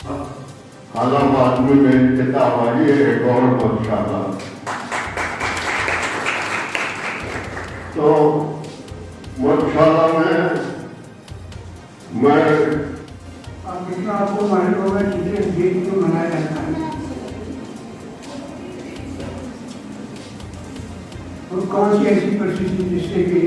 आलमाबाद में मेरी किताब आई है एक और गौशाला। तो गौशाला में मैं आपको मालूम होगा टीचर्स डे क्यों मनाया जाता है और कौन सी ऐसी परिस्थिति जिससे कि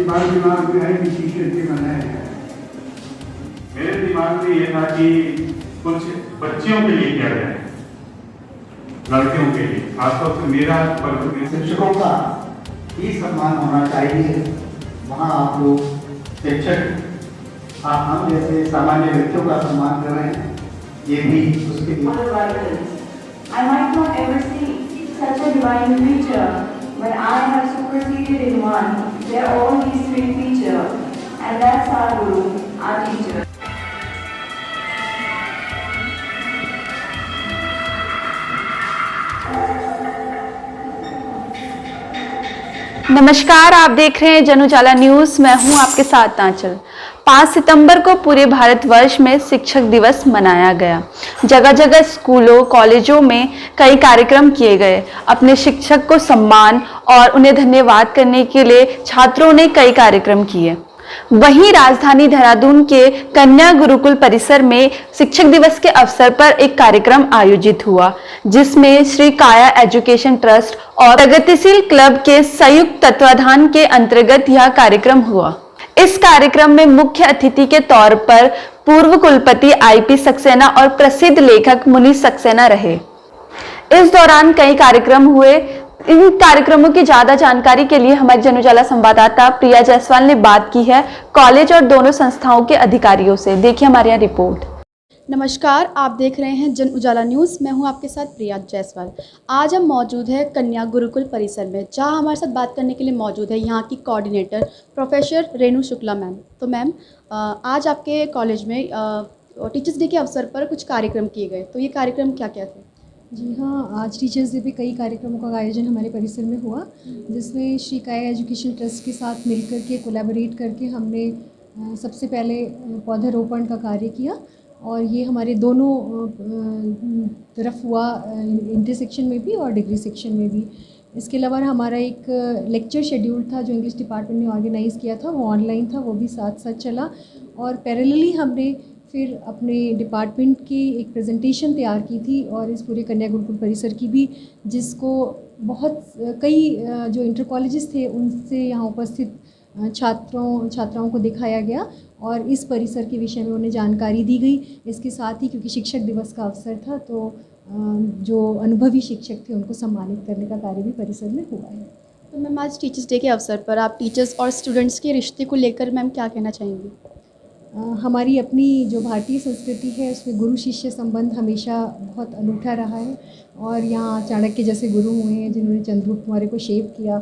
बात दिमाग में है कि टीचर्स डे मनाया जाए। मेरे दिमाग में ये था कि कुछ बच्चियों के लिए किया जाए, लड़कियों के लिए, खासतौर से मेरा पर्व शिक्षकों का ही सम्मान होना चाहिए। वहाँ आप लोग शिक्षक हम जैसे सामान्य व्यक्तियों का सम्मान कर रहे हैं, ये भी उसके लिए। I might not ever see such a divine creature, but I have superseded in one. They are all these three features, and that's our Guru, our teacher. नमस्कार, आप देख रहे हैं जन उजाला न्यूज। मैं हूं आपके साथ आंचल। 5 सितंबर को पूरे भारतवर्ष में शिक्षक दिवस मनाया गया। जगह जगह स्कूलों कॉलेजों में कई कार्यक्रम किए गए। अपने शिक्षक को सम्मान और उन्हें धन्यवाद करने के लिए छात्रों ने कई कार्यक्रम किए। वहीं राजधानी देहरादून के कन्या गुरुकुल परिसर में शिक्षक दिवस के अवसर पर एक कार्यक्रम आयोजित हुआ, जिसमें श्री काया एजुकेशन ट्रस्ट और प्रगतिशील क्लब के संयुक्त तत्वाधान के अंतर्गत यह कार्यक्रम हुआ। इस कार्यक्रम में मुख्य अतिथि के तौर पर पूर्व कुलपति आईपी सक्सेना और प्रसिद्ध लेखक मुनि सक्सेना रहे। इस दौरान कई कार्यक्रम हुए। इन कार्यक्रमों की ज्यादा जानकारी के लिए हमारे जन उजाला संवाददाता प्रिया जायसवाल ने बात की है कॉलेज और दोनों संस्थाओं के अधिकारियों से। देखिए हमारे यहाँ रिपोर्ट। नमस्कार, आप देख रहे हैं जन उजाला न्यूज़। मैं हूं आपके साथ प्रिया जायसवाल। आज हम मौजूद है कन्या गुरुकुल परिसर में, जहां हमारे साथ बात करने के लिए मौजूद है यहां की coordinator professor Renu Shukla ma'am. तो मैम, आज आपके कॉलेज में टीचर्स डे के अवसर पर कुछ कार्यक्रम किए गए, तो ये कार्यक्रम क्या क्या थे? जी हाँ, आज टीचर्स डे पे कई कार्यक्रमों का आयोजन हमारे परिसर में हुआ, जिसमें श्री काया एजुकेशन ट्रस्ट के साथ मिलकर के कोलैबोरेट करके हमने सबसे पहले पौधारोपण का कार्य किया। और ये हमारे दोनों तरफ हुआ, इंटरसेक्शन में भी और डिग्री सेक्शन में भी। इसके अलावा हमारा एक लेक्चर शेड्यूल था जो इंग्लिश डिपार्टमेंट ने ऑर्गेनाइज़ किया था, वो ऑनलाइन था, वो भी साथ साथ चला। और पैरेलली हमने फिर अपने डिपार्टमेंट की एक प्रेजेंटेशन तैयार की थी और इस पूरे कन्या गुरुकुल परिसर की भी, जिसको बहुत कई जो इंटर कॉलेजेस थे उनसे यहाँ उपस्थित छात्राओं को दिखाया गया और इस परिसर के विषय में उन्हें जानकारी दी गई। इसके साथ ही क्योंकि शिक्षक दिवस का अवसर था, तो जो अनुभवी शिक्षक थे उनको सम्मानित करने का कार्य भी परिसर में हुआ है। तो मैम, आज टीचर्स डे के अवसर पर आप टीचर्स और स्टूडेंट्स के रिश्ते को लेकर मैम क्या कहना चाहेंगी? हमारी अपनी जो भारतीय संस्कृति है उसमें गुरु शिष्य संबंध हमेशा बहुत अनूठा रहा है। और यहाँ चाणक्य जैसे गुरु हुए हैं जिन्होंने चंद्रगुप्त मौर्य को शेप किया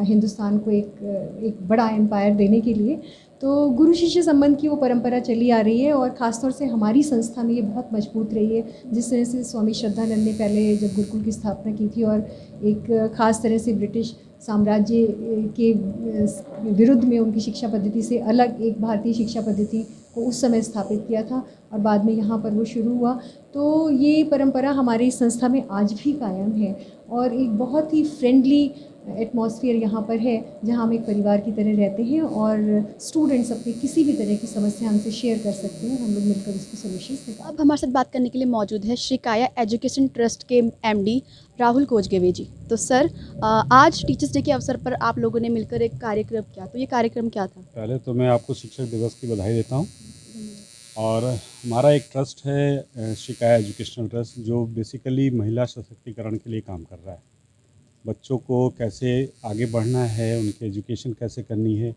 हिंदुस्तान को एक बड़ा एम्पायर देने के लिए। तो गुरु शिष्य संबंध की वो परंपरा चली आ रही है और ख़ासतौर से हमारी संस्था में ये बहुत मजबूत रही है। जिस तरह से स्वामी श्रद्धानंद ने पहले जब गुरुकुल की स्थापना की थी और एक ख़ास तरह से ब्रिटिश साम्राज्य के विरुद्ध में उनकी शिक्षा पद्धति से अलग एक भारतीय शिक्षा पद्धति को उस समय स्थापित किया था और बाद में यहाँ पर वो शुरू हुआ। तो ये परंपरा हमारी संस्था में आज भी कायम है और एक बहुत ही फ्रेंडली एटमॉस्फेयर यहाँ पर है, जहाँ हम एक परिवार की तरह रहते हैं और स्टूडेंट्स अपनी किसी भी तरह की समस्या हमसे शेयर कर सकते हैं, हम लोग मिलकर उसके सॉल्यूशंस निकालें। अब हमारे साथ बात करने के लिए मौजूद है श्री काया एजुकेशन ट्रस्ट के एमडी राहुल कोजगेवे जी। तो सर, आज टीचर्स डे के अवसर पर आप लोगों ने मिलकर एक कार्यक्रम किया, तो ये कार्यक्रम क्या था? पहले तो मैं आपको शिक्षक दिवस की बधाई देता हूँ। और हमारा एक ट्रस्ट है श्री काया एजुकेशनल ट्रस्ट, जो बेसिकली महिला सशक्तिकरण के लिए काम कर रहा है। बच्चों को कैसे आगे बढ़ना है, उनकी एजुकेशन कैसे करनी है।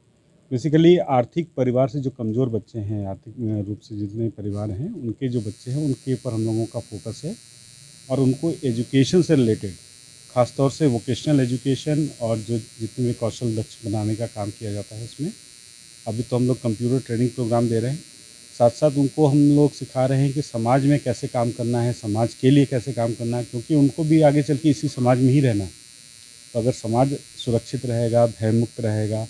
बेसिकली आर्थिक परिवार से जो कमज़ोर बच्चे हैं, आर्थिक रूप से जितने परिवार हैं, उनके जो बच्चे हैं उनके ऊपर हम लोगों का फोकस है और उनको एजुकेशन से रिलेटेड ख़ासतौर से वोकेशनल एजुकेशन और जो जितने भी कौशल दक्ष बनाने का काम किया जाता है उसमें। अभी तो हम लोग कंप्यूटर ट्रेनिंग प्रोग्राम दे रहे हैं, साथ साथ उनको हम लोग सिखा रहे हैं कि समाज में कैसे काम करना है, समाज के लिए कैसे काम करना है, क्योंकि उनको भी आगे चल के इसी समाज में ही रहना है। तो अगर समाज सुरक्षित रहेगा, भयमुक्त रहेगा,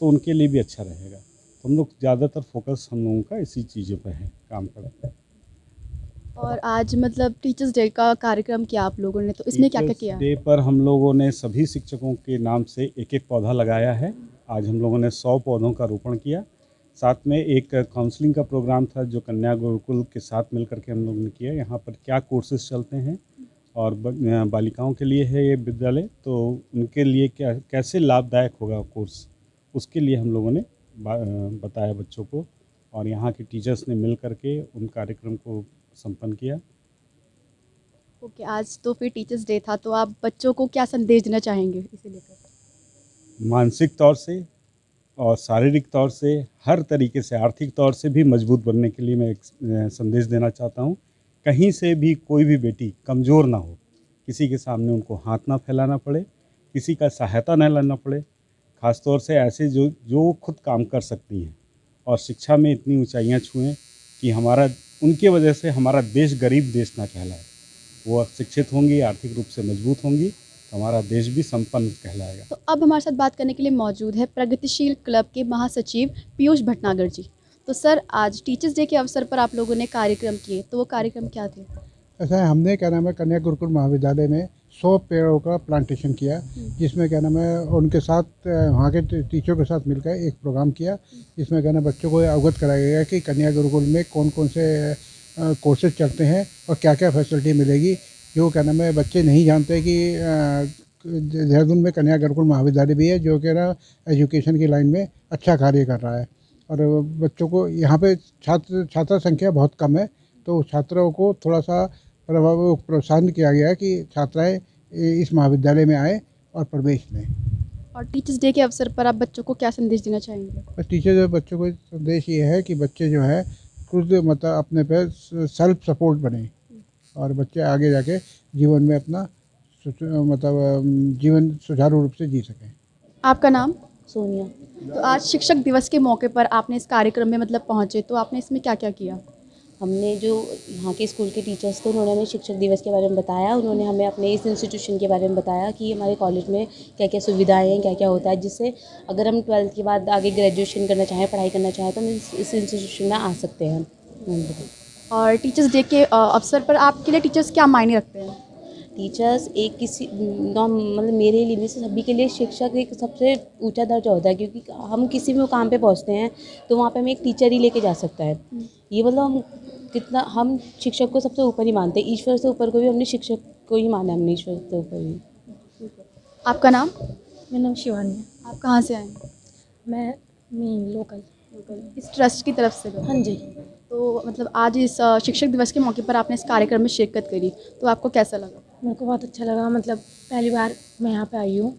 तो उनके लिए भी अच्छा रहेगा। तो हम लोग ज़्यादातर फोकस हम लोगों का इसी चीज़ों पर है, काम करते हैं। और आज मतलब टीचर्स डे का कार्यक्रम किया आप लोगों ने, तो इसमें क्या क्या किया? डे पर हम लोगों ने सभी शिक्षकों के नाम से एक एक पौधा लगाया है। आज हम लोगों ने 100 पौधों का रोपण किया। साथ में एक काउंसलिंग का प्रोग्राम था जो कन्या गुरुकुल के साथ मिलकर के हम लोगों ने किया। यहाँ पर क्या कोर्सेज चलते हैं और बालिकाओं के लिए है ये विद्यालय, तो उनके लिए क्या कैसे लाभदायक होगा कोर्स, उसके लिए हम लोगों ने बताया बच्चों को, और यहाँ के टीचर्स ने मिल करके उन कार्यक्रम को संपन्न किया। ओके, आज तो फिर टीचर्स डे था, तो आप बच्चों को क्या संदेश देना चाहेंगे इसे लेकर? मानसिक तौर से और शारीरिक तौर से, हर तरीके से, आर्थिक तौर से भी मजबूत बनने के लिए मैं एक संदेश देना चाहता हूँ। कहीं से भी कोई भी बेटी कमज़ोर ना हो, किसी के सामने उनको हाथ ना फैलाना पड़े, किसी का सहायता न लेना पड़े, ख़ासतौर से ऐसे जो खुद काम कर सकती हैं और शिक्षा में इतनी ऊंचाइयां छुएं कि हमारा, उनके वजह से हमारा देश गरीब देश ना कहलाए। वो शिक्षित होंगी, आर्थिक रूप से मजबूत होंगी, तो हमारा देश भी संपन्न कहलाएगा। तो अब हमारे साथ बात करने के लिए मौजूद है प्रगतिशील क्लब के महासचिव पीयूष भटनागर जी। तो सर, आज टीचर्स डे के अवसर पर आप लोगों ने कार्यक्रम किए, तो वो कार्यक्रम क्या थे? ऐसा है, हमने क्या नाम है कन्या गुरुकुल महाविद्यालय में 100 पेड़ों का प्लांटेशन किया, जिसमें क्या नाम है उनके साथ वहाँ के टीचरों के साथ मिलकर एक प्रोग्राम किया, जिसमें क्या नाम बच्चों को अवगत कराया गया कि कन्या गुरुकुल में कौन कौन से कोर्सेज चलते हैं और क्या क्या फैसिलिटी मिलेगी, जो क्या नाम है बच्चे नहीं जानते कि देहरादून में कन्या गुरुकुल महाविद्यालय भी है जो कि ना एजुकेशन की लाइन में अच्छा कार्य कर रहा है। और बच्चों को यहाँ पे छात्र संख्या बहुत कम है, तो छात्रों को थोड़ा सा प्रोत्साहन किया गया है कि छात्राएं इस महाविद्यालय में आए और प्रवेश लें। और टीचर्स डे के अवसर पर आप बच्चों को क्या संदेश देना चाहेंगे? टीचर बच्चों को संदेश ये है कि बच्चे जो है खुद मतलब अपने पे सेल्फ सपोर्ट बने और बच्चे आगे जाके जीवन में अपना मतलब जीवन सुचारू रूप से जी सकें। आपका नाम? सोनिया। तो आज शिक्षक दिवस के मौके पर आपने इस कार्यक्रम में मतलब पहुँचे, तो आपने इसमें क्या क्या किया? हमने जो यहाँ के स्कूल के टीचर्स थे उन्होंने हमें शिक्षक दिवस के बारे में बताया। उन्होंने हमें अपने इस इंस्टीट्यूशन के बारे में बताया कि हमारे कॉलेज में क्या क्या सुविधाएं हैं, क्या क्या होता है, जिससे अगर हम 12th के बाद आगे ग्रेजुएशन करना चाहें, पढ़ाई करना चाहें, तो हम इस इंस्टीट्यूशन में आ सकते हैं। और टीचर्स डे के अवसर पर आपके लिए टीचर्स क्या मायने रखते हैं? टीचर्स एक किसी मतलब मेरे लिए से सभी के लिए शिक्षक एक सबसे ऊंचा दर्जा होता है, क्योंकि हम किसी भी मुकाम पे पहुंचते हैं तो वहाँ पे हमें एक टीचर ही लेके जा सकता है। ये मतलब हम शिक्षक को सबसे ऊपर ही मानते हैं, ईश्वर से ऊपर को भी हमने शिक्षक को ही माना, हमने ईश्वर से ऊपर ही। आपका नाम? मेरा नाम शिवानी है। आप कहाँ से आए? मैं लोकल। इस ट्रस्ट की तरफ से? हाँ जी। तो मतलब आज इस शिक्षक दिवस के मौके पर आपने इस कार्यक्रम में शिरकत करी, तो आपको कैसा लगा? मेरे को बहुत अच्छा लगा, मतलब पहली बार मैं यहाँ पे आई हूँ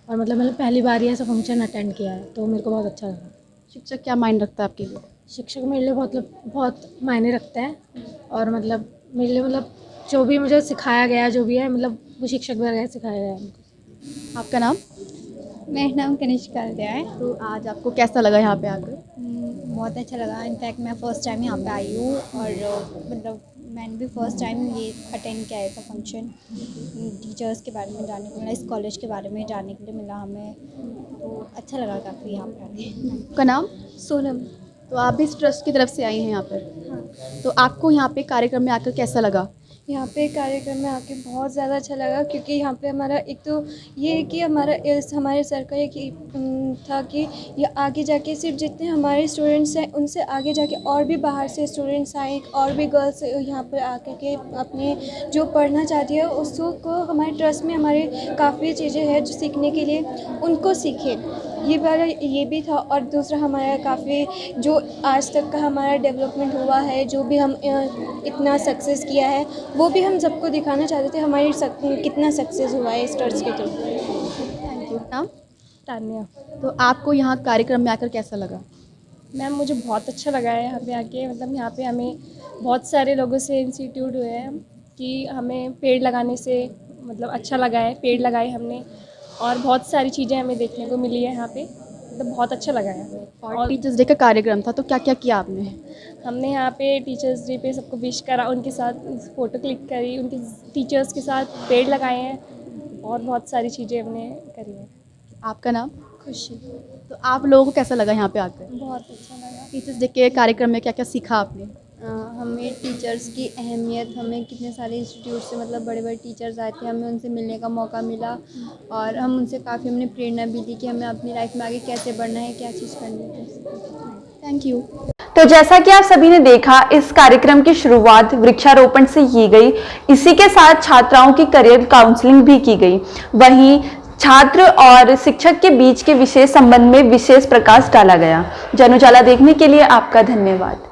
और मतलब मैंने पहली बार ही ऐसा फंक्शन अटेंड किया है, तो मेरे को बहुत अच्छा लगा। शिक्षक क्या मायने रखता है आपके लिए? शिक्षक मेरे लिए बहुत मायने रखता है, और मतलब मेरे लिए मतलब जो भी मुझे सिखाया गया जो भी है, मतलब वो शिक्षक द्वारा सिखाया गया है। आपका नाम? मेरा नाम कनिष्का है। तो आज आपको कैसा लगा यहाँ पे आकर? बहुत अच्छा लगा। इनफैक्ट मैं फ़र्स्ट टाइम यहाँ पे आई हूँ और मतलब मैंने भी फ़र्स्ट टाइम ये अटेंड किया था फंक्शन। टीचर्स के बारे में जानने को मिला, इस कॉलेज के बारे में जानने के लिए मिला हमें, तो अच्छा लगा काफ़ी यहाँ पे आके। आपका नाम? सोनम। तो आप भी इस ट्रस्ट की तरफ से आई हैं यहाँ पर? हाँ। तो आपको यहाँ पे कार्यक्रम में आकर कैसा लगा? यहाँ पे कार्यक्रम में आके बहुत ज़्यादा अच्छा लगा, क्योंकि यहाँ पे हमारा एक तो ये है कि हमारे सर का एक था कि ये आगे जाके सिर्फ जितने हमारे स्टूडेंट्स हैं उनसे आगे जाके और भी बाहर से स्टूडेंट्स आए और भी गर्ल्स यहाँ पर आकर के अपने जो पढ़ना चाहती है उसको हमारे ट्रस्ट में हमारे काफ़ी चीज़ें हैं जो सीखने के लिए, उनको सीखें। ये भी था। और दूसरा हमारा काफ़ी जो आज तक का हमारा डेवलपमेंट हुआ है, जो भी हम इतना सक्सेस किया है, वो भी हम सबको दिखाना चाहते थे हमारी कितना सक्सेस हुआ है इस ट्रस्ट के थ्रू। Thank you. नाम? तान्या। तो आपको यहाँ कार्यक्रम में आकर कैसा लगा? मैम मुझे बहुत अच्छा लगा है यहाँ पे आके, मतलब यहाँ पे हमें बहुत सारे लोगों से इंस्टीट्यूट हुए हैं कि हमें पेड़ लगाने से मतलब अच्छा लगा है, पेड़ लगाए हमने और बहुत सारी चीज़ें हमें देखने को मिली है यहाँ पे, मतलब बहुत अच्छा लगा है हमें। और टीचर्स डे का कार्यक्रम था, तो क्या क्या किया आपने? हमने यहाँ पे टीचर्स डे पे सबको विश करा, उनके साथ फ़ोटो क्लिक करी, उनके टीचर्स के साथ पेड़ लगाए हैं और बहुत सारी चीज़ें हमने करी हैं। आपका नाम? खुशी। तो आप लोगों को कैसा लगा यहाँ पे आकर? बहुत अच्छा लगा। टीचर्स डे के कार्यक्रम में क्या क्या सीखा आपने? हमें टीचर्स की अहमियत, हमें कितने सारे इंस्टीट्यूट से मतलब बड़े बड़े टीचर्स आए थे, हमें उनसे मिलने का मौका मिला और हम उनसे काफ़ी हमने प्रेरणा भी ली कि हमें अपनी लाइफ में आगे कैसे बढ़ना है, क्या चीज़ करनी है। Thank you. तो जैसा कि आप सभी ने देखा, इस कार्यक्रम की शुरुआत वृक्षारोपण से की गई। इसी के साथ छात्राओं की करियर काउंसलिंग भी की गई। वहीं छात्र और शिक्षक के बीच के विशेष संबंध में विशेष प्रकाश डाला गया। जन उजाला देखने के लिए आपका धन्यवाद।